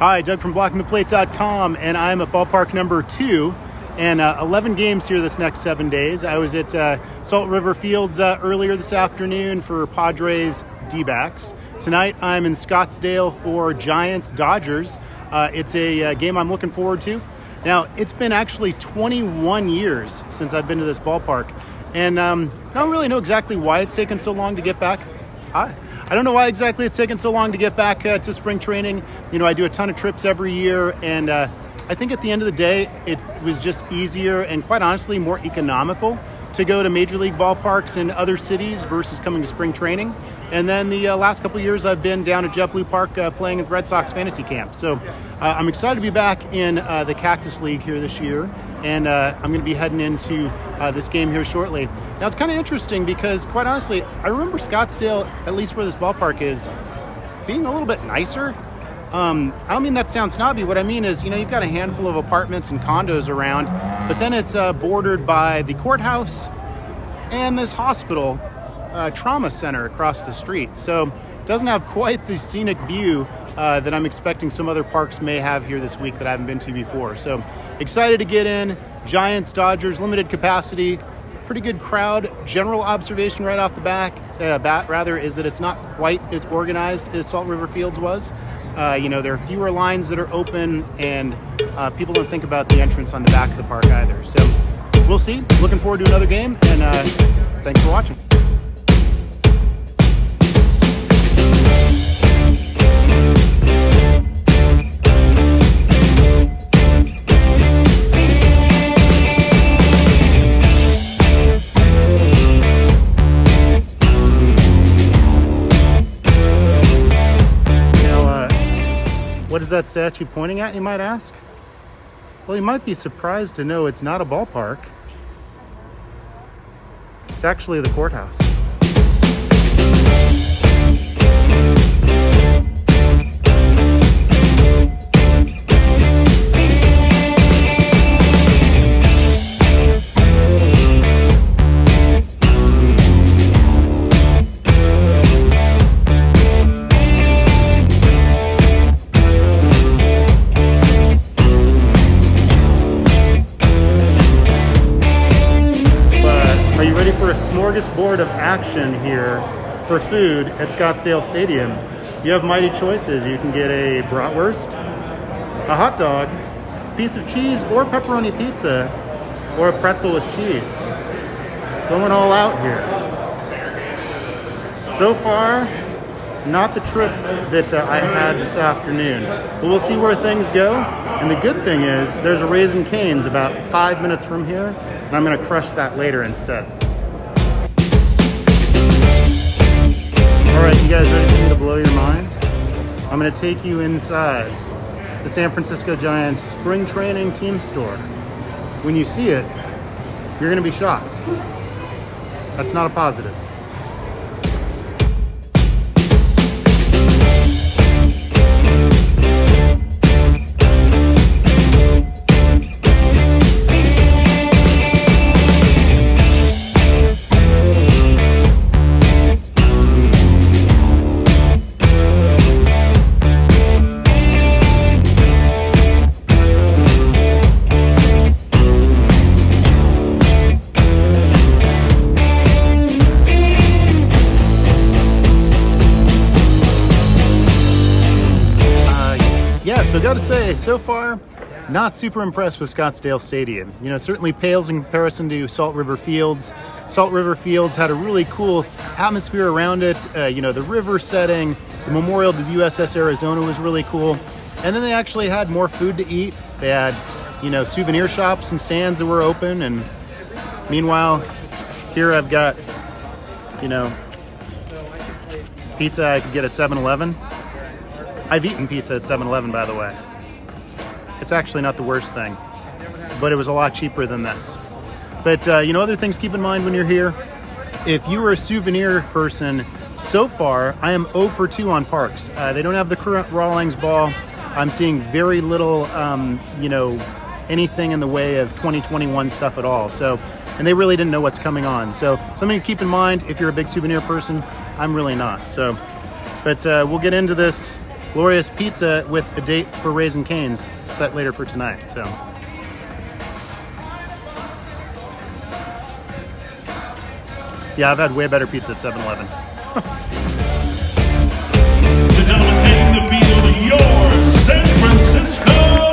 Hi, Doug from blockingtheplate.com, and I'm at ballpark number 2, and 11 games here this next 7 days. I was at Salt River Fields earlier this afternoon for Padres D-backs. Tonight, I'm in Scottsdale for Giants-Dodgers. It's a game I'm looking forward to. Now, it's been actually 21 years since I've been to this ballpark, and I don't really know exactly why it's taken so long to get back. I don't know why exactly it's taken so long to get back to spring training. You know, I do a ton of trips every year, and I think at the end of the day, it was just easier and quite honestly more economical to go to major league ballparks in other cities versus coming to spring training. And then the last couple of years, I've been down at JetBlue Park playing at the Red Sox fantasy camp. So I'm excited to be back in the Cactus League here this year, and I'm going to be heading into this game here shortly. Now, it's kind of interesting because, quite honestly, I remember Scottsdale, at least where this ballpark is, being a little bit nicer. I don't mean that sounds snobby. What I mean is, you know, you've got a handful of apartments and condos around, but then it's bordered by the courthouse and this hospital trauma center across the street. So it doesn't have quite the scenic view that I'm expecting some other parks may have here this week that I haven't been to before. So excited to get in. Giants, Dodgers, limited capacity, pretty good crowd. General observation right off the bat is that it's not quite as organized as Salt River Fields was. You know, there are fewer lines that are open, and people don't think about the entrance on the back of the park either. So we'll see. Looking forward to another game, and thanks for watching. What is that statue pointing at, you might ask? Well, you might be surprised to know it's not a ballpark. It's actually the courthouse. Are you ready for a smorgasbord of action here for food at Scottsdale Stadium? You have mighty choices. You can get a bratwurst, a hot dog, piece of cheese or pepperoni pizza, or a pretzel with cheese. Going all out here. So far, not the trip that I had this afternoon. But we'll see where things go. And the good thing is, there's a Raising Cane's about 5 minutes from here, and I'm going to crush that later instead. All right, you guys ready for me to blow your mind? I'm going to take you inside the San Francisco Giants spring training team store. When you see it, you're going to be shocked. That's not a positive. So got to say, so far, not super impressed with Scottsdale Stadium. You know, certainly pales in comparison to Salt River Fields. Salt River Fields had a really cool atmosphere around it. You know, the river setting, the memorial to the USS Arizona was really cool. And then they actually had more food to eat. They had, you know, souvenir shops and stands that were open. And meanwhile, here I've got, you know, pizza I could get at 7-Eleven. I've eaten pizza at 7-Eleven, by the way. It's actually not the worst thing, but it was a lot cheaper than this. But, you know, other things to keep in mind when you're here. If you are a souvenir person, so far, I am 0 for 2 on parks. They don't have the current Rawlings ball. I'm seeing very little, you know, anything in the way of 2021 stuff at all. So, and they really didn't know what's coming on. So something to keep in mind if you're a big souvenir person. I'm really not. So, but we'll get into this glorious pizza with a date for Raising Cane's set later for tonight. So. Yeah, I've had way better pizza at 7-Eleven. The gentleman taking the field, your San Francisco